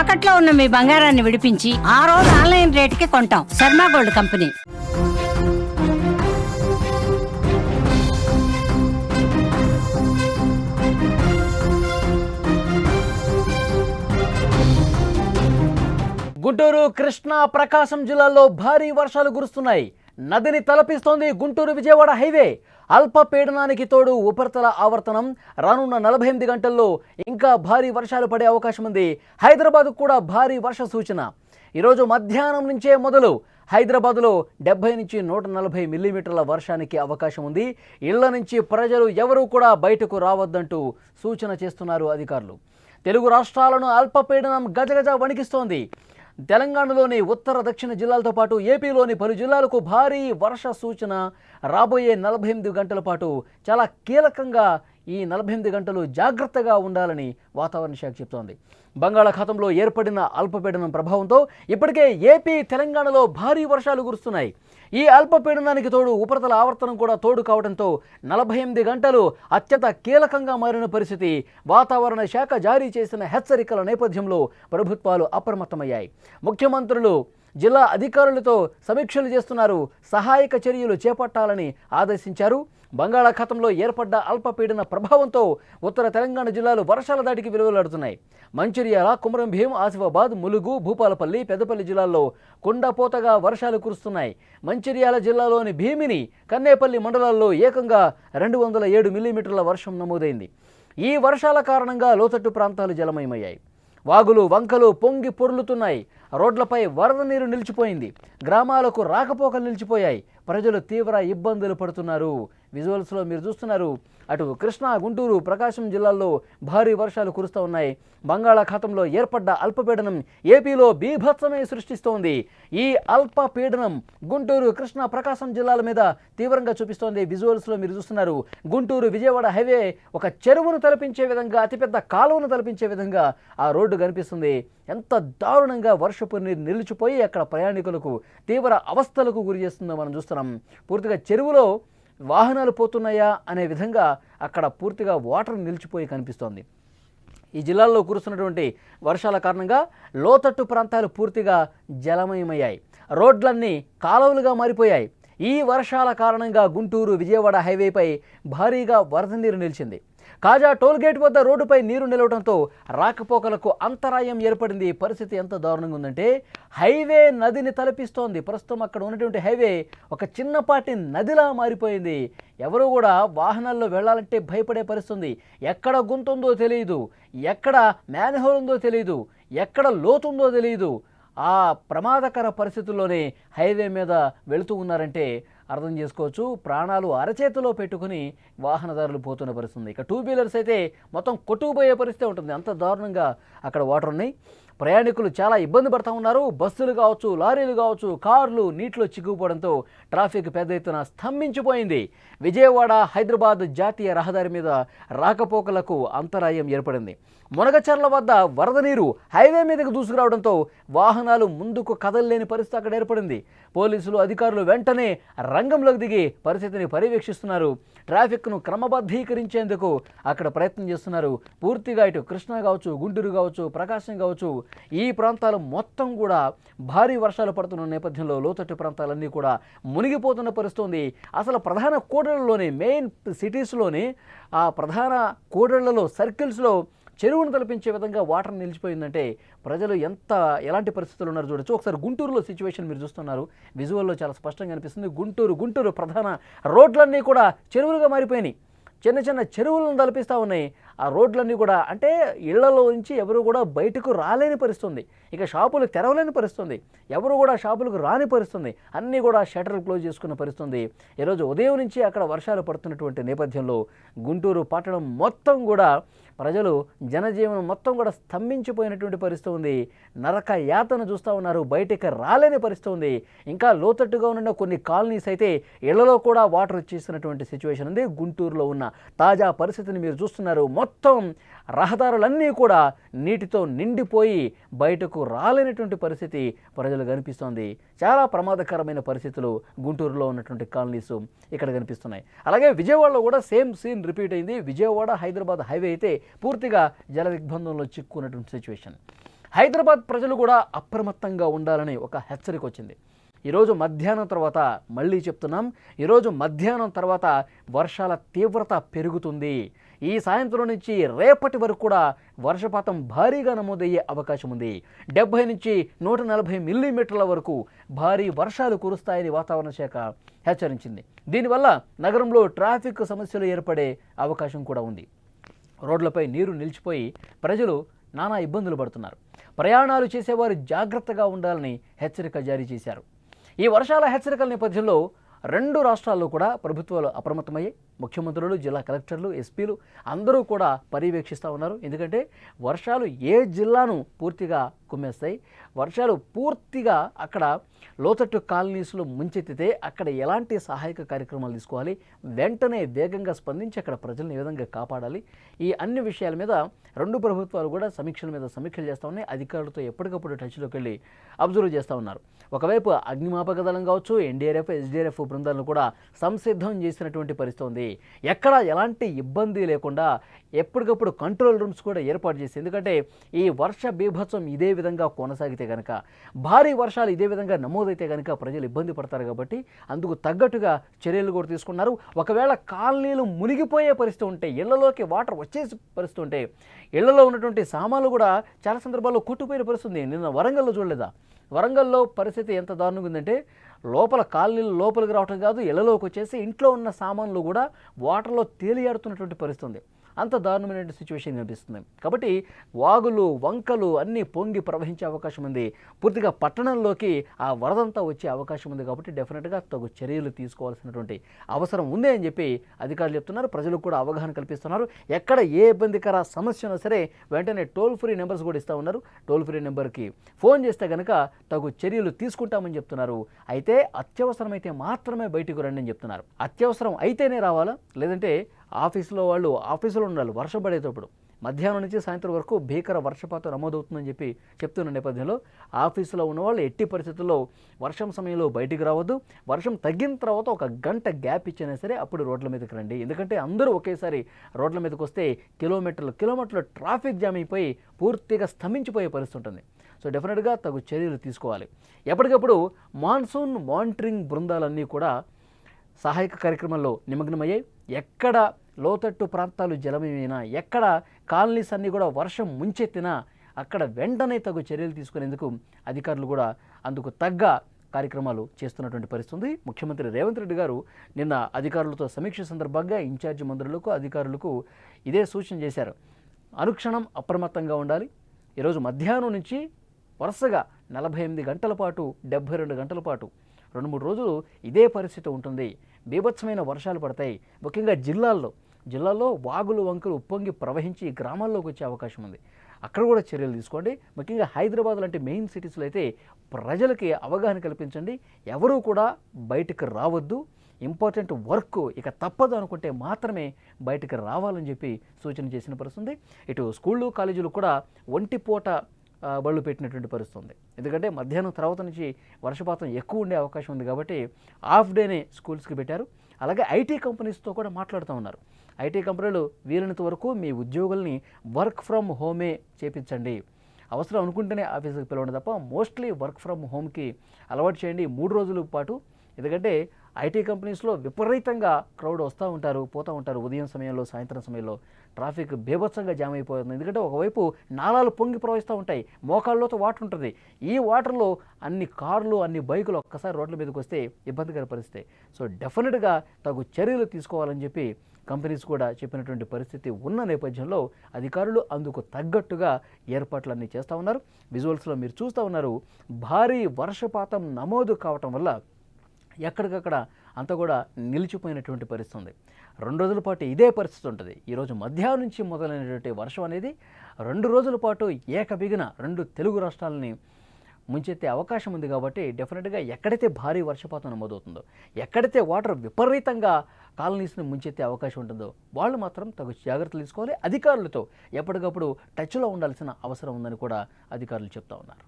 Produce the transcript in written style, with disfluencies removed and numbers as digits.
తాకట్లో ఉన్న మీ బంగారాన్ని విడిపించి ఆ రోజు ఆన్లైన్ రేటుకి కొంటాం. Sharma gold company. గుంటూరు, కృష్ణా, ప్రకాశం జిల్లాల్లో భారీ వర్షాలు కురుస్తున్నాయి. నదిని తలపిస్తోంది గుంటూరు విజయవాడ హైవే. అల్పపీడనానికి తోడు ఉపరితల ఆవర్తనం. రానున్న 48 గంటల్లో ఇంకా భారీ వర్షాలు పడే అవకాశం ఉంది. హైదరాబాద్కు కూడా భారీ వర్ష సూచన. ఈరోజు మధ్యాహ్నం నుంచే మొదలు హైదరాబాద్లో 70 నుంచి 140 మిల్లీమీటర్ల వర్షానికి అవకాశం ఉంది. ఇళ్ల నుంచి ప్రజలు ఎవరూ కూడా బయటకు రావద్దంటూ సూచన చేస్తున్నారు అధికారులు. తెలుగు రాష్ట్రాలను అల్పపీడనం గజగజ వణికిస్తోంది. తెలంగాణలోని ఉత్తర దక్షిణ జిల్లాలతో పాటు ఏపీలోని పలు జిల్లాలకు భారీ వర్ష సూచన. రాబోయే 48 గంటల పాటు చాలా కీలకంగా ఈ 48 గంటలు జాగ్రత్తగా ఉండాలని వాతావరణ శాఖ చెబుతోంది. బంగాళాఖాతంలో ఏర్పడిన అల్పపీడనం ప్రభావంతో ఇప్పటికే ఏపీ, తెలంగాణలో భారీ వర్షాలు కురుస్తున్నాయి. ఈ అల్పపీడనానికి తోడు ఉపరితల ఆవర్తనం కూడా తోడు కావడంతో 48 గంటలు అత్యంత కీలకంగా మారిన పరిస్థితి. వాతావరణ శాఖ జారీ చేసిన హెచ్చరికల నేపథ్యంలో ప్రభుత్వాలు అప్రమత్తమయ్యాయి. ముఖ్యమంత్రులు జిల్లా అధికారులతో సమీక్షలు చేస్తున్నారు. సహాయక చర్యలు చేపట్టాలని ఆదేశించారు. బంగాళాఖాతంలో ఏర్పడ్డ అల్పపీడన ప్రభావంతో ఉత్తర తెలంగాణ జిల్లాలు వర్షాల దాటికి విలువలాడుతున్నాయి. మంచిర్యాల, కుమరం భీం, ఆసిఫాబాద్, ములుగు, భూపాలపల్లి, పెద్దపల్లి జిల్లాల్లో కుండపోతగా వర్షాలు కురుస్తున్నాయి. మంచిర్యాల జిల్లాలోని భీమిని, కన్నేపల్లి మండలాల్లో ఏకంగా 207 మిల్లీమీటర్ల వర్షం నమోదైంది. ఈ వర్షాల కారణంగా లోతట్టు ప్రాంతాలు జలమయమయ్యాయి. వాగులు, వంకలు పొంగి పొర్లుతున్నాయి. రోడ్లపై వరద నీరు నిలిచిపోయింది. గ్రామాలకు రాకపోకలు నిలిచిపోయాయి. ప్రజలు తీవ్ర ఇబ్బందులు పడుతున్నారు. విజువల్స్లో మీరు చూస్తున్నారు. అటు కృష్ణా, గుంటూరు, ప్రకాశం జిల్లాల్లో భారీ వర్షాలు కురుస్తూ ఉన్నాయి. బంగాళాఖాతంలో ఏర్పడ్డ అల్పపీడనం ఏపీలో బీభత్సమే సృష్టిస్తోంది. ఈ అల్పపీడనం గుంటూరు, కృష్ణా, ప్రకాశం జిల్లాల మీద తీవ్రంగా చూపిస్తోంది. విజువల్స్లో మీరు చూస్తున్నారు. గుంటూరు విజయవాడ హైవే ఒక చెరువును తలపించే విధంగా, అతిపెద్ద కాలువను తలపించే విధంగా ఆ రోడ్డు కనిపిస్తుంది. ఎంత దారుణంగా వర్షపు నీరు నిలిచిపోయి అక్కడ ప్రయాణికులకు తీవ్ర అవస్థలకు గురి చేస్తుందో మనం చూస్తున్నాం. పూర్తిగా చెరువులో వాహనాలు పోతున్నాయా అనే విధంగా అక్కడ పూర్తిగా వాటర్ నిలిచిపోయి కనిపిస్తోంది. ఈ జిల్లాల్లో కురుస్తున్నటువంటి వర్షాల కారణంగా లోతట్టు ప్రాంతాలు పూర్తిగా జలమయమయ్యాయి. రోడ్లన్నీ కాలువలుగా మారిపోయాయి. ఈ వర్షాల కారణంగా గుంటూరు విజయవాడ హైవేపై భారీగా వరద నీరు నిలిచింది. కాజా టోల్గేట్ వద్ద రోడ్డుపై నీరు నిలవడంతో రాకపోకలకు అంతరాయం ఏర్పడింది. పరిస్థితి ఎంత దారుణంగా ఉందంటే హైవే నదిని తలపిస్తోంది. ప్రస్తుతం అక్కడ ఉన్నటువంటి హైవే ఒక చిన్నపాటి నదిలా మారిపోయింది. ఎవరు కూడా వాహనాల్లో వెళ్ళాలంటే భయపడే పరిస్థితి. ఎక్కడ గుంతుందో తెలియదు, ఎక్కడ మ్యాన్హోల్ ఉందో తెలియదు, ఎక్కడ లోతుందో తెలియదు. ఆ ప్రమాదకర పరిస్థితుల్లోనే హైవే మీద వెళుతూ ఉన్నారంటే అర్థం చేసుకోవచ్చు. ప్రాణాలు అరచేతిలో పెట్టుకుని వాహనదారులు పోతున్న పరిస్థితి. ఇక 2 వీలర్స్ అయితే మొత్తం కొట్టుకుపోయే పరిస్థితి ఉంటుంది. అంత దారుణంగా అక్కడ వాటర్ ఉన్నాయి. ప్రయాణికులు చాలా ఇబ్బంది పడుతూ ఉన్నారు. బస్సులు కావచ్చు, లారీలు కావచ్చు, కార్లు నీటిలో చిక్కుపోవడంతో ట్రాఫిక్ పెద్ద ఎత్తున స్తంభించిపోయింది. విజయవాడ, హైదరాబాద్ జాతీయ రహదారి మీద రాకపోకలకు అంతరాయం ఏర్పడింది. మునగచర్ల వద్ద వరద నీరు హైవే మీదకు దూసుకురావడంతో వాహనాలు ముందుకు కదలలేని పరిస్థితి అక్కడ ఏర్పడింది. పోలీసులు, అధికారులు వెంటనే రంగంలోకి దిగి పరిస్థితిని పర్యవేక్షిస్తున్నారు. ట్రాఫిక్ను క్రమబద్ధీకరించేందుకు అక్కడ ప్రయత్నం చేస్తున్నారు. పూర్తిగా ఇటు కృష్ణా కావచ్చు, గుంటూరు కావచ్చు, ప్రకాశం కావచ్చు, ఈ ప్రాంతాలు మొత్తం కూడా భారీ వర్షాలు పడుతున్న నేపథ్యంలో లోతట్టు ప్రాంతాలన్నీ కూడా మునిగిపోతున్న పరిస్థితి ఉంది. అసలు ప్రధాన కూడళ్లలోని, మెయిన్ సిటీస్లోని ఆ ప్రధాన కూడళ్లలో, సర్కిల్స్లో చెరువును తలపించే విధంగా వాటర్ నిలిచిపోయిందంటే ప్రజలు ఎలాంటి పరిస్థితులు ఉన్నారు చూడొచ్చు. ఒకసారి గుంటూరులో సిచ్యువేషన్ మీరు చూస్తున్నారు. విజువల్లో చాలా స్పష్టంగా అనిపిస్తుంది. గుంటూరు ప్రధాన రోడ్లన్నీ కూడా చెరువులుగా మారిపోయినాయి. చిన్న చిన్న చెరువులను తలపిస్తూ ఉన్నాయి. ఆ రోడ్లన్నీ కూడా అంటే ఇళ్లలో నుంచి ఎవరు కూడా బయటకు రాలేని పరిస్థితుంది. ఇక షాపులు తెరవలేని పరిస్థితుంది. ఎవరు కూడా షాపులకు రాని పరిస్థితుంది. అన్నీ కూడా షట్టర్లు క్లోజ్ చేసుకున్న పరిస్థితుంది. ఈరోజు ఉదయం నుంచి అక్కడ వర్షాలు పడుతున్నటువంటి నేపథ్యంలో గుంటూరు పట్టణం మొత్తం కూడా ప్రజలు, జనజీవనం మొత్తం కూడా స్తంభించిపోయినటువంటి పరిస్థితి ఉంది. నరక యాతన చూస్తూ ఉన్నారు. బయటకు రాలేని పరిస్థితి ఉంది. ఇంకా లోతట్టుగా ఉన్న కొన్ని కాలనీస్ అయితే ఇళ్లలో కూడా వాటర్ వచ్చేసినటువంటి సిచ్యువేషన్ ఉంది. గుంటూరులో ఉన్న తాజా పరిస్థితిని మీరు చూస్తున్నారు. మొత్తం రహదారులన్నీ కూడా నీటితో నిండిపోయి బయటకు రాలేనటువంటి పరిస్థితి ప్రజలు కనిపిస్తోంది. చాలా ప్రమాదకరమైన పరిస్థితులు గుంటూరులో ఉన్నటువంటి కాలనీస్ ఇక్కడ కనిపిస్తున్నాయి. అలాగే విజయవాడలో కూడా సేమ్ సీన్ రిపీట్ అయింది. విజయవాడ, హైదరాబాద్ హైవే అయితే పూర్తిగా జల దిగ్బంధంలో చిక్కున్నటువంటి సిచ్యువేషన్. హైదరాబాద్ ప్రజలు కూడా అప్రమత్తంగా ఉండాలని ఒక హెచ్చరిక వచ్చింది. ఈరోజు మధ్యాహ్నం తర్వాత మళ్ళీ చెప్తున్నాం, ఈరోజు మధ్యాహ్నం తర్వాత వర్షాల తీవ్రత పెరుగుతుంది. ఈ సాయంత్రం నుంచి రేపటి వరకు కూడా వర్షపాతం భారీగా నమోదయ్యే అవకాశం ఉంది. 70 నుంచి 140 మిల్లీమీటర్ల వరకు భారీ వర్షాలు కురుస్తాయని వాతావరణ శాఖ హెచ్చరించింది. దీనివల్ల నగరంలో ట్రాఫిక్ సమస్యలు ఏర్పడే అవకాశం కూడా ఉంది. రోడ్లపై నీరు నిలిచిపోయి ప్రజలు నానా ఇబ్బందులు పడుతున్నారు. ప్రయాణాలు చేసేవారు జాగ్రత్తగా ఉండాలని హెచ్చరిక జారీ చేశారు. ఈ వర్షాల హెచ్చరికల నేపథ్యంలో 2 రాష్ట్రాల్లో కూడా ప్రభుత్వాలు అప్రమత్తమయ్యాయి. ముఖ్యమంత్రులు, జిల్లా కలెక్టర్లు, ఎస్పీలు అందరూ కూడా పర్యవేక్షిస్తూ ఉన్నారు. ఎందుకంటే వర్షాలు ఏ జిల్లాను పూర్తిగా కుమ్మేస్తాయి, వర్షాలు పూర్తిగా అక్కడ లోతట్టు కాలనీస్లో ముంచెత్తితే అక్కడ ఎలాంటి సహాయక కార్యక్రమాలు తీసుకోవాలి, వెంటనే వేగంగా స్పందించి అక్కడ ప్రజలను ఏ విధంగా కాపాడాలి, ఈ అన్ని విషయాల మీద 2 ప్రభుత్వాలు కూడా సమీక్షల మీద సమీక్షలు చేస్తూ ఉన్నాయి. అధికారులతో ఎప్పటికప్పుడు టచ్లోకి వెళ్ళి అబ్జర్వ్ చేస్తూ ఉన్నారు. ఒకవైపు అగ్నిమాపక దళం కావచ్చు, ఎన్డీఆర్ఎఫ్, ఎస్డీఆర్ఎఫ్ బృందాలను కూడా సంసిద్ధం చేసినటువంటి పరిస్థితి ఉంది. ఎక్కడ ఎలాంటి ఇబ్బంది లేకుండా ఎప్పటికప్పుడు కంట్రోల్ రూమ్స్ కూడా ఏర్పాటు చేసి, ఎందుకంటే ఈ వర్ష బీభత్సం ఇదే విధంగా కొనసాగితే కనుక, భారీ వర్షాలు ఇదే విధంగా నమోదైతే కనుక ప్రజలు ఇబ్బంది పడతారు. కాబట్టి అందుకు తగ్గట్టుగా చర్యలు కూడా తీసుకున్నారు. ఒకవేళ కాలనీలు మునిగిపోయే పరిస్థితి ఉంటే, ఇళ్లలోకి వాటర్ వచ్చేసి పరిస్థితి ఉంటే, ఇళ్లలో ఉన్నటువంటి సామాన్లు కూడా చాలా సందర్భాల్లో కొట్టుపోయిన పరిస్థితి ఉంది. నిన్న వరంగల్లో చూడలేదా? వరంగల్లో పరిస్థితి ఎంత దారుణంగా ఉందంటే, లోపల కాలనీలు లోపలికి రావటం కాదు, ఇళ్లలోకి వచ్చేసి ఇంట్లో ఉన్న సామాన్లు కూడా వాటర్లో తేలియాడుతున్నటువంటి పరిస్థితి ఉంది. అంత దారుణమైన సిచ్యువేషన్ కనిపిస్తుంది. కాబట్టి వాగులు, వంకలు అన్నీ పొంగి ప్రవహించే అవకాశం ఉంది. పూర్తిగా పట్టణంలోకి ఆ వరదంతా వచ్చే అవకాశం ఉంది. కాబట్టి డెఫినెట్గా తగు చర్యలు తీసుకోవాల్సినటువంటి అవసరం ఉంది అని చెప్పి అధికారులు చెప్తున్నారు. ప్రజలకు కూడా అవగాహన కల్పిస్తున్నారు. ఎక్కడ ఏ ఇబ్బందికర సమస్య ఉన్నా సరే వెంటనే టోల్ ఫ్రీ నెంబర్స్ కూడా ఇస్తూ ఉన్నారు. టోల్ ఫ్రీ నెంబర్కి ఫోన్ చేస్తే కనుక తగు చర్యలు తీసుకుంటామని చెప్తున్నారు. అయితే అత్యవసరమైతే మాత్రమే బయటకు రండి అని చెప్తున్నారు. అత్యవసరం అయితేనే రావాలా, లేదంటే ఆఫీసులో వాళ్ళు ఆఫీసులో ఉండాలి. వర్షం పడేటప్పుడు మధ్యాహ్నం నుంచి సాయంత్రం వరకు భీకర వర్షపాతం నమోదవుతుందని చెప్పి చెప్తున్న నేపథ్యంలో ఆఫీసులో ఉన్నవాళ్ళు ఎట్టి పరిస్థితుల్లో వర్షం సమయంలో బయటికి రావద్దు. వర్షం తగ్గిన తర్వాత 1 గంట గ్యాప్ ఇచ్చినా సరే అప్పుడు రోడ్ల మీదకి రండి. ఎందుకంటే అందరూ ఒకేసారి రోడ్ల మీదకి వస్తే కిలోమీటర్లు ట్రాఫిక్ జామ్ అయిపోయి పూర్తిగా స్తంభించిపోయే పరిస్థితి ఉంటుంది. సో డెఫినెట్గా తగు చర్యలు తీసుకోవాలి. ఎప్పటికప్పుడు మాన్సూన్ మానిటరింగ్ బృందాలన్నీ కూడా సహాయక కార్యక్రమాల్లో నిమగ్నమయ్యాయి. ఎక్కడ లోతట్టు ప్రాంతాలు జలమయమైనా, ఎక్కడ కాలనీస్ అన్నీ కూడా వర్షం ముంచెత్తినా అక్కడ వెంటనే తగు చర్యలు తీసుకునేందుకు అధికారులు కూడా అందుకు తగ్గ కార్యక్రమాలు చేస్తున్నటువంటి పరిస్థితి ఉంది. ముఖ్యమంత్రి రేవంత్ రెడ్డి గారు నిన్న అధికారులతో సమీక్ష సందర్భంగా ఇన్ఛార్జి మంత్రులకు, అధికారులకు ఇదే సూచన చేశారు. అనుక్షణం అప్రమత్తంగా ఉండాలి. ఈరోజు మధ్యాహ్నం నుంచి వరుసగా 48 గంటల పాటు, 72 గంటల పాటు 2-3 రోజులు ఇదే పరిస్థితి ఉంటుంది. బీభత్సమైన వర్షాలు పడతాయి. ముఖ్యంగా జిల్లాల్లో వాగులు, వంకలు ఉప్పొంగి ప్రవహించి గ్రామాల్లోకి వచ్చే అవకాశం ఉంది. అక్కడ కూడా చర్యలు తీసుకోండి. ముఖ్యంగా హైదరాబాద్ లాంటి మెయిన్ సిటీస్లో అయితే ప్రజలకి అవగాహన కల్పించండి. ఎవరూ కూడా బయటకు రావద్దు. ఇంపార్టెంట్ వర్క్ ఇక తప్పదు అనుకుంటే మాత్రమే బయటకు రావాలని చెప్పి సూచన చేసిన పరిస్థితుంది. ఇటు స్కూళ్ళు, కాలేజీలు కూడా ఒంటిపూట బళ్ళు పెట్టినటువంటి పరిస్థితి ఉంది. ఎందుకంటే మధ్యాహ్నం తర్వాత నుంచి వర్షపాతం ఎక్కువ ఉండే అవకాశం ఉంది. కాబట్టి హాఫ్ డేనే స్కూల్స్కి పెట్టారు. అలాగే ఐటీ కంపెనీస్తో కూడా మాట్లాడుతూ ఉన్నారు. ఐటీ కంపెనీలు వీలైనంత వరకు మీ ఉద్యోగుల్ని వర్క్ ఫ్రమ్ హోమే చేపించండి. అవసరం అనుకుంటేనే ఆఫీస్కి పిలవండి తప్ప మోస్ట్లీ వర్క్ ఫ్రమ్ హోమ్కి అలవాటు చేయండి 3 రోజుల పాటు. ఎందుకంటే ఐటీ కంపెనీస్లో విపరీతంగా క్రౌడ్ వస్తూ ఉంటారు, పోతూ ఉంటారు. ఉదయం సమయంలో, సాయంత్రం సమయంలో ట్రాఫిక్ బీభత్సంగా జామ్ అయిపోతుంది. ఎందుకంటే ఒకవైపు నాలాలు పొంగి ప్రవహిస్తూ ఉంటాయి, మోకాళ్ళతో వాటర్ ఉంటుంది. ఈ వాటర్లో అన్ని కార్లు, అన్ని బైకులు ఒక్కసారి రోడ్ల మీదకి వస్తే ఇబ్బందికర పరిస్థితి. సో డెఫినెట్గా తగు చర్యలు తీసుకోవాలని చెప్పి కంపెనీస్ కూడా చెప్పినటువంటి పరిస్థితి ఉన్న నేపథ్యంలో అధికారులు అందుకు తగ్గట్టుగా ఏర్పాట్లన్నీ చేస్తూ ఉన్నారు. విజువల్స్లో మీరు చూస్తూ ఉన్నారు. భారీ వర్షపాతం నమోదు కావటం వల్ల ఎక్కడికక్కడ అంతా కూడా నిలిచిపోయినటువంటి పరిస్థితి ఉంది. 2 రోజుల పాటు ఇదే పరిస్థితి ఉంటుంది. ఈరోజు మధ్యాహ్నం నుంచి మొదలైనటువంటి వర్షం అనేది 2 రోజుల పాటు ఏకబిగిన 2 తెలుగు రాష్ట్రాలని ముంచెత్తే అవకాశం ఉంది. కాబట్టి డెఫినెట్గా ఎక్కడైతే భారీ వర్షపాతం నమోదవుతుందో, ఎక్కడైతే వాటర్ విపరీతంగా కాలనీస్ని ముంచెత్తే అవకాశం ఉంటుందో వాళ్ళు మాత్రం తగు జాగ్రత్తలు తీసుకోవాలి. అధికారులతో ఎప్పటికప్పుడు టచ్లో ఉండాల్సిన అవసరం ఉందని కూడా అధికారులు చెప్తా ఉన్నారు.